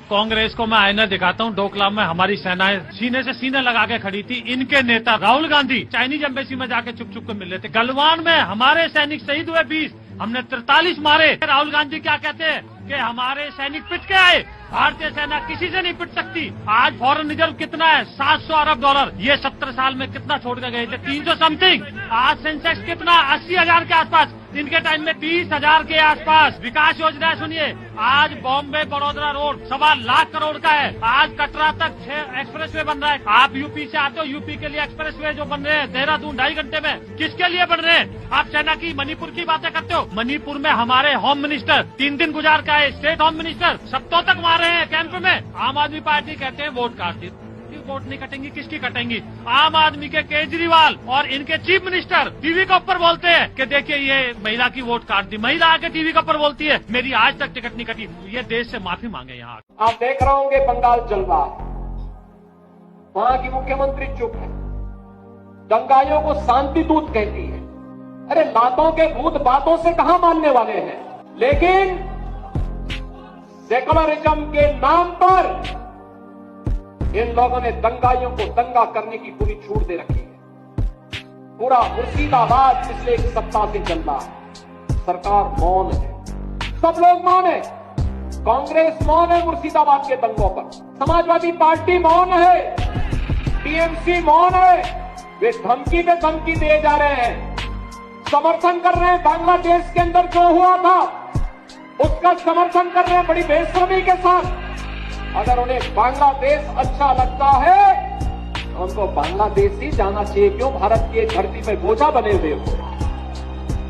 कांग्रेस को मैं आईना दिखाता हूँ। डोकलाम में हमारी सेनाएं सीने से सीने लगा के खड़ी थी। इनके नेता राहुल गांधी चाइनीज एम्बेसी में जाके चुप चुप के मिल रहे थे। गलवान में हमारे सैनिक शहीद हुए 20, हमने 43 मारे। राहुल गांधी क्या कहते हैं कि हमारे सैनिक पिट के आए। भारतीय सेना किसी से नहीं पिट सकती। आज फॉरेन रिजर्व कितना है? 700 अरब डॉलर। ये 70 साल में कितना छोड़ के गए थे? 300 समथिंग। आज सेंसेक्स कितना? 80,000 के आसपास। इनके टाइम में 30,000 के आसपास। विकास योजना सुनिए, आज बॉम्बे बड़ोदरा रोड 1.25 लाख करोड़ का है। आज कटरा तक 6 एक्सप्रेसवे बन रहा है। आप यूपी से आते हो, यूपी के लिए एक्सप्रेसवे जो बन रहे हैं देहरादून 2.5 घंटे में, किसके लिए बन रहे हैं? आप सेना की मणिपुर की बातें करते हो। मणिपुर में हमारे होम मिनिस्टर 3 दिन गुजार का है। स्टेट होम मिनिस्टर सप्ताह तक मारे हैं कैंप में। आम आदमी पार्टी कहते हैं वोट काटती, वोट नहीं कटेंगी, किसकी कटेंगी? आम आदमी के केजरीवाल और इनके चीफ मिनिस्टर टीवी के ऊपर बोलते हैं कि देखिए ये महिला की वोट काट दी। महिला आके टीवी के ऊपर बोलती है मेरी आज तक टिकट नहीं कटी। ये देश से माफी मांगे। यहाँ आप देख रहे होंगे बंगाल जल रहा है, वहां की मुख्यमंत्री चुप है, दंगाइयों को शांति दूत कहती है। अरे लातों के भूत बातों से कहां मानने वाले हैं? लेकिन सेकुलरिज्म के नाम पर इन लोगों ने दंगाइयों को दंगा करने की पूरी छूट दे रखी है। पूरा मुर्शिदाबाद पिछले 1 सप्ताह से चल रहा है। सरकार मौन है, सब लोग मौन है। कांग्रेस मौन है मुर्शिदाबाद के दंगों पर, समाजवादी पार्टी मौन है, टीएमसी मौन है। वे धमकी पे धमकी दिए जा रहे हैं, समर्थन कर रहे हैं। बांग्लादेश के अंदर जो हुआ था उसका समर्थन कर रहे हैं बड़ी बेशर्मी के साथ। अगर उन्हें बांग्लादेश अच्छा लगता है तो उनको बांग्लादेश ही जाना चाहिए। क्यों भारत की धरती पे बोझा बने हुए हो?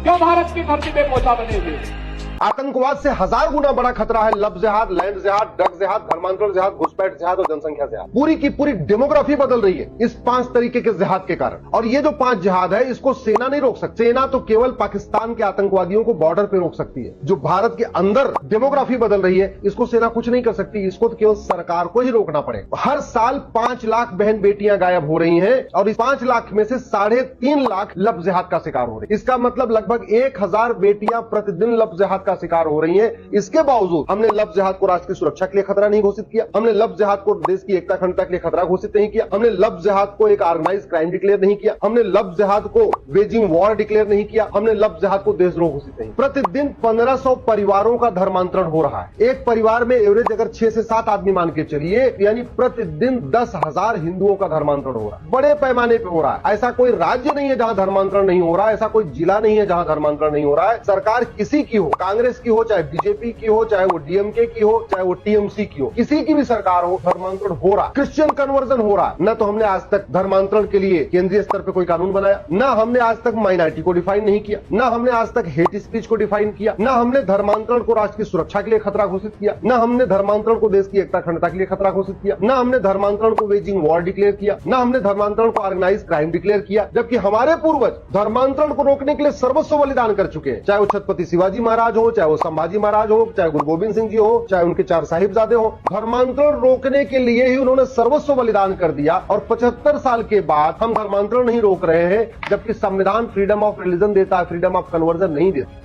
क्यों भारत की धरती पे बोझा बने हुए हो? आतंकवाद से 1000 गुना बड़ा खतरा है लब जिहाद, लैंड जिहाद, ड्रग जिहाद, धर्मांतरण जिहाद, घुसपैठ जिहाद और जनसंख्या जिहाद। पूरी की पूरी डेमोग्राफी बदल रही है इस 5 तरीके के जिहाद के कारण। और ये जो 5 जिहाद है इसको सेना नहीं रोक सकती। सेना तो केवल पाकिस्तान के आतंकवादियों को बॉर्डर पे रोक सकती है। जो भारत के अंदर डेमोग्राफी बदल रही है इसको सेना कुछ नहीं कर सकती। इसको तो केवल सरकार को ही रोकना पड़ेगा। हर साल 5 लाख बहन बेटियां गायब हो रही हैं और इस 5 लाख में से 3.5 लाख लब जिहाद का शिकार हो रही है। इसका मतलब लगभग 1000 बेटियां प्रतिदिन लब जिहाद का शिकार हो रही हैं। इसके बावजूद हमने लब जिहाद को राष्ट्र की सुरक्षा के लिए खतरा नहीं घोषित किया। हमने लब जिहाद को देश की एकता अखंडता के लिए खतरा घोषित नहीं किया। हमने लब जिहाद को एक ऑर्गेनाइज्ड क्राइम डिक्लेयर नहीं किया। हमने लब जिहाद को वेजिंग वॉर डिक्लेयर नहीं किया। हमने लब जिहाद को देशद्रोह घोषित नहीं। प्रतिदिन 1500 परिवारों का धर्मांतरण हो रहा है। एक परिवार में एवरेज अगर 6 से 7 आदमी मान के चलिए, यानी प्रतिदिन 10,000 हिंदुओं का धर्मांतरण हो रहा है। बड़े पैमाने पर हो रहा है। ऐसा कोई राज्य नहीं है जहां धर्मांतरण नहीं हो रहा है। ऐसा कोई जिला नहीं है जहां धर्मांतरण नहीं हो रहा है। सरकार किसी की हो, कांग्रेस की हो, चाहे बीजेपी की हो, चाहे वो डीएमके की हो, चाहे वो टीएमसी की हो, किसी की भी सरकार हो, धर्मांतरण हो रहा, क्रिश्चियन कन्वर्जन हो रहा। न तो हमने आज तक धर्मांतरण के लिए केंद्रीय स्तर पर कोई कानून बनाया, न हमने आज तक माइनॉरिटी को डिफाइन नहीं किया, न हमने आज तक हेट स्पीच को डिफाइन किया, न हमने धर्मांतरण को राष्ट्र की सुरक्षा के लिए खतरा घोषित किया, न हमने धर्मांतरण को देश की एकता अखंडता के लिए खतरा घोषित किया, न हमने धर्मांतरण को वेजिंग वॉर डिक्लेयर किया, न हमने धर्मांतरण को ऑर्गेनाइज क्राइम डिक्लेयर किया। जबकि हमारे पूर्वज धर्मांतरण को रोकने के लिए सर्वस्व बलिदान कर चुके हैं। चाहे वो छत्रपति शिवाजी महाराज हो, चाहे वो संभाजी महाराज हो, चाहे गुरु गोविंद सिंह जी हो, चाहे उनके 4 साहिबजादे हो, धर्मांतरण रोकने के लिए ही उन्होंने सर्वस्व बलिदान कर दिया। और 75 साल के बाद हम धर्मांतरण नहीं रोक रहे हैं, जबकि संविधान फ्रीडम ऑफ रिलीजन देता है, फ्रीडम ऑफ कन्वर्जन नहीं देता।